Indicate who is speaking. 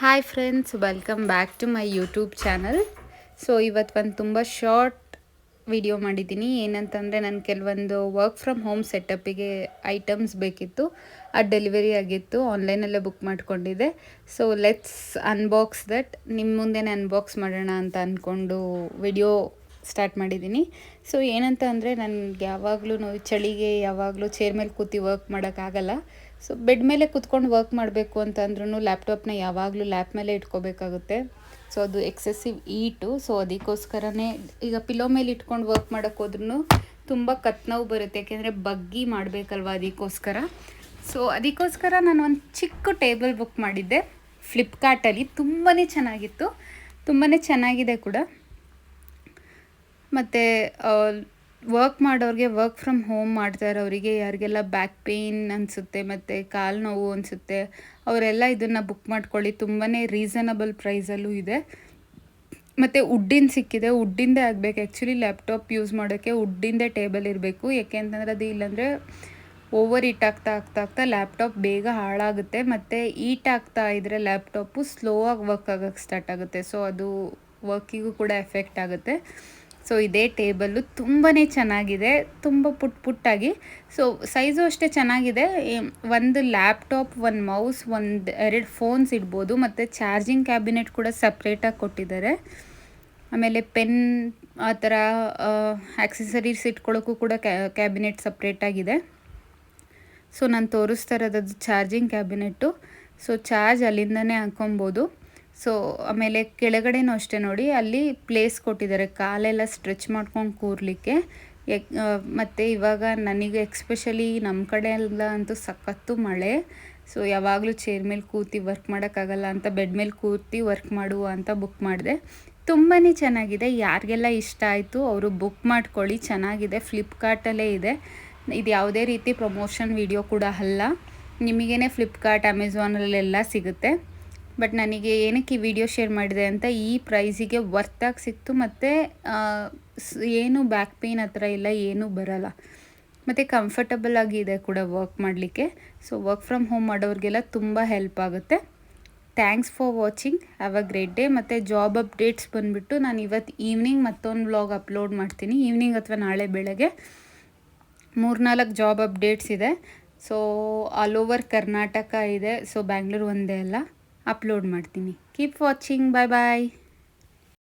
Speaker 1: Hi friends, welcome back to my YouTube channel. So ಇವತ್ತು ಒಂದು ತುಂಬ ಶಾರ್ಟ್ ವಿಡಿಯೋ ಮಾಡಿದ್ದೀನಿ. ಏನಂತಂದರೆ ನಾನು ಕೆಲವೊಂದು ವರ್ಕ್ ಫ್ರಮ್ ಹೋಮ್ ಸೆಟಪ್ಪಿಗೆ ಐಟಮ್ಸ್ ಬೇಕಿತ್ತು. ಅದು ಡೆಲಿವರಿ ಆಗಿತ್ತು, ಆನ್ಲೈನಲ್ಲೇ ಬುಕ್ ಮಾಡ್ಕೊಂಡಿದ್ದೆ. So let's unbox that. ನಿಮ್ಮ ಮುಂದೆನೇ ಅನ್ಬಾಕ್ಸ್ ಮಾಡೋಣ ಅಂತ ಅಂದ್ಕೊಂಡು ವಿಡಿಯೋ ಸ್ಟಾರ್ಟ್ ಮಾಡಿದ್ದೀನಿ. ಸೊ ಏನಂತ ಅಂದರೆ ನನಗೆ ಯಾವಾಗಲೂ ಚಳಿಗೆ ಯಾವಾಗಲೂ ಚೇರ್ ಮೇಲೆ ಕೂತಿ ವರ್ಕ್ ಮಾಡೋಕ್ಕಾಗಲ್ಲ. ಸೊ ಬೆಡ್ ಮೇಲೆ ಕೂತ್ಕೊಂಡು ವರ್ಕ್ ಮಾಡಬೇಕು ಅಂತಂದ್ರೂ ಲ್ಯಾಪ್ಟಾಪ್ನ ಯಾವಾಗಲೂ ಲ್ಯಾಪ್ ಮೇಲೆ ಇಟ್ಕೋಬೇಕಾಗುತ್ತೆ. ಸೊ ಅದು ಎಕ್ಸೆಸಿವ್ ಈಟು. ಸೊ ಅದಕ್ಕೋಸ್ಕರನೇ ಈಗ ಪಿಲೋ ಮೇಲೆ ಇಟ್ಕೊಂಡು ವರ್ಕ್ ಮಾಡೋಕ್ಕೆ ಹೋದ್ರೂ ತುಂಬ ಕತ್ನೋವು ಬರುತ್ತೆ, ಯಾಕೆಂದರೆ ಬಗ್ಗಿ ಮಾಡಬೇಕಲ್ವ, ಅದಕ್ಕೋಸ್ಕರ ನಾನು ಒಂದು ಚಿಕ್ಕ ಟೇಬಲ್ ಬುಕ್ ಮಾಡಿದ್ದೆ ಫ್ಲಿಪ್ಕಾರ್ಟಲ್ಲಿ. ತುಂಬಾ ಚೆನ್ನಾಗಿತ್ತು, ತುಂಬಾ ಚೆನ್ನಾಗಿದೆ ಕೂಡ. ಮತ್ತು ವರ್ಕ್ ಮಾಡೋರಿಗೆ, ವರ್ಕ್ ಫ್ರಮ್ ಹೋಮ್ ಮಾಡ್ತಾ ಇರೋರಿಗೆ, ಯಾರಿಗೆಲ್ಲ ಬ್ಯಾಕ್ ಪೇಯ್ನ್ ಅನಿಸುತ್ತೆ ಮತ್ತು ಕಾಲು ನೋವು ಅನಿಸುತ್ತೆ, ಅವರೆಲ್ಲ ಇದನ್ನು ಬುಕ್ ಮಾಡ್ಕೊಳ್ಳಿ. ತುಂಬಾ ರೀಸನಬಲ್ ಪ್ರೈಸಲ್ಲೂ ಇದೆ. ಮತ್ತು ವುಡ್ಡಿನ ಸಿಕ್ಕಿದೆ, ವುಡ್ಡಿಂದೇ ಆಗಬೇಕು. ಆ್ಯಕ್ಚುಲಿ ಲ್ಯಾಪ್ಟಾಪ್ ಯೂಸ್ ಮಾಡೋಕ್ಕೆ ವುಡ್ಡಿಂದೇ ಟೇಬಲ್ ಇರಬೇಕು. ಯಾಕೆ ಅಂತಂದರೆ ಅದು ಇಲ್ಲಾಂದರೆ ಓವರ್ ಹೀಟ್ ಆಗ್ತಾ ಲ್ಯಾಪ್ಟಾಪ್ ಬೇಗ ಹಾಳಾಗುತ್ತೆ. ಮತ್ತು ಹೀಟ್ ಆಗ್ತಾ ಇದ್ದರೆ ಲ್ಯಾಪ್ಟಾಪು ಸ್ಲೋ ಆಗಿ ವರ್ಕ್ ಆಗೋಕ್ಕೆ ಸ್ಟಾರ್ಟ್ ಆಗುತ್ತೆ. ಸೊ ಅದು ವರ್ಕಿಗೂ ಕೂಡ ಎಫೆಕ್ಟ್ ಆಗುತ್ತೆ. ಸೊ ಇದೇ ಟೇಬಲ್ಲು ತುಂಬಾ ಚೆನ್ನಾಗಿದೆ, ತುಂಬ ಪುಟ್ಟಾಗಿ. ಸೊ ಸೈಜು ಅಷ್ಟೇ ಚೆನ್ನಾಗಿದೆ. ಒಂದು ಲ್ಯಾಪ್ಟಾಪ್, ಒಂದು ಮೌಸ್, ಎರಡು ಫೋನ್ಸ್ ಇಡ್ಬೋದು. ಮತ್ತು ಚಾರ್ಜಿಂಗ್ ಕ್ಯಾಬಿನೆಟ್ ಕೂಡ ಸಪ್ರೇಟಾಗಿ ಕೊಟ್ಟಿದ್ದಾರೆ. ಆಮೇಲೆ ಪೆನ್, ಆ ಥರ ಆಕ್ಸೆಸರೀಸ್ ಇಟ್ಕೊಳ್ಳೋಕ್ಕೂ ಕೂಡ ಕ್ಯಾಬಿನೆಟ್ ಸಪ್ರೇಟಾಗಿದೆ. ಸೊ ನಾನು ತೋರಿಸ್ತಾ ಇರೋದು ಚಾರ್ಜಿಂಗ್ ಕ್ಯಾಬಿನೆಟ್ಟು. ಸೊ ಚಾರ್ಜ್ ಅಲ್ಲಿಂದನೇ ಹಾಕ್ಕೊಬೋದು. ಸೊ ಆಮೇಲೆ ಕೆಳಗಡೆನೂ ಅಷ್ಟೇ ನೋಡಿ, ಅಲ್ಲಿ ಪ್ಲೇಸ್ ಕೊಟ್ಟಿದ್ದಾರೆ ಕಾಲೆಲ್ಲ ಸ್ಟ್ರೆಚ್ ಮಾಡ್ಕೊಂಡು ಕೂರಲಿಕ್ಕೆ. ಮತ್ತು ಇವಾಗ ನನಗೆ ಎಕ್ಸ್ಪೆಷಲಿ ನಮ್ಮ ಕಡೆ ಎಲ್ಲ ಅಂತೂ ಸಖತ್ತು ಮಳೆ. ಸೊ ಯಾವಾಗಲೂ ಚೇರ್ ಮೇಲೆ ಕೂತಿ ವರ್ಕ್ ಮಾಡೋಕ್ಕಾಗಲ್ಲ ಅಂತ ಬೆಡ್ ಮೇಲೆ ಕೂತಿ ವರ್ಕ್ ಮಾಡುವ ಅಂತ ಬುಕ್ ಮಾಡಿದೆ. ತುಂಬಾ ಚೆನ್ನಾಗಿದೆ. ಯಾರಿಗೆಲ್ಲ ಇಷ್ಟ ಆಯಿತು ಅವರು ಬುಕ್ ಮಾಡ್ಕೊಳ್ಳಿ, ಚೆನ್ನಾಗಿದೆ. ಫ್ಲಿಪ್ಕಾರ್ಟಲ್ಲೇ ಇದೆ. ಇದು ಯಾವುದೇ ರೀತಿ ಪ್ರಮೋಷನ್ ವಿಡಿಯೋ ಕೂಡ ಅಲ್ಲ, ನಿಮಗೇನೆ ಫ್ಲಿಪ್ಕಾರ್ಟ್, ಅಮೆಝಾನಲ್ಲೆಲ್ಲ ಸಿಗುತ್ತೆ. ಬಟ್ ನನಗೆ ಏನಕ್ಕೆ ಈ ವಿಡಿಯೋ ಶೇರ್ ಮಾಡಿದೆ ಅಂತ, ಈ ಪ್ರೈಸಿಗೆ ವರ್ತಾಗಿ ಸಿಕ್ತು. ಮತ್ತು ಏನು ಬ್ಯಾಕ್ ಪೇಯ್ನ್ ಹತ್ರ ಇಲ್ಲ, ಏನೂ ಬರಲ್ಲ. ಮತ್ತು ಕಂಫರ್ಟಬಲ್ ಆಗಿದೆ ಕೂಡ ವರ್ಕ್ ಮಾಡಲಿಕ್ಕೆ. ಸೊ ವರ್ಕ್ ಫ್ರಮ್ ಹೋಮ್ ಮಾಡೋರಿಗೆಲ್ಲ ತುಂಬ ಹೆಲ್ಪ್ ಆಗುತ್ತೆ. Thanks for watching. Have a great day. ಮತ್ತು ಜಾಬ್ ಅಪ್ಡೇಟ್ಸ್ ಬಂದುಬಿಟ್ಟು ನಾನು ಇವತ್ತು ಈವ್ನಿಂಗ್ ಮತ್ತೊಂದು ವ್ಲಾಗ್ ಅಪ್ಲೋಡ್ ಮಾಡ್ತೀನಿ. ಈವ್ನಿಂಗ್ ಅಥವಾ ನಾಳೆ ಬೆಳಗ್ಗೆ 3-4 ಜಾಬ್ ಅಪ್ಡೇಟ್ಸ್ ಇದೆ. ಸೊ ಆಲ್ ಓವರ್ ಕರ್ನಾಟಕ ಇದೆ. ಸೊ ಬ್ಯಾಂಗ್ಳೂರು ಒಂದೇ ಅಲ್ಲ, ಅಪ್ಲೋಡ್ ಮಾಡ್ತೀನಿ. Keep watching. ಬಾಯ್ ಬಾಯ್.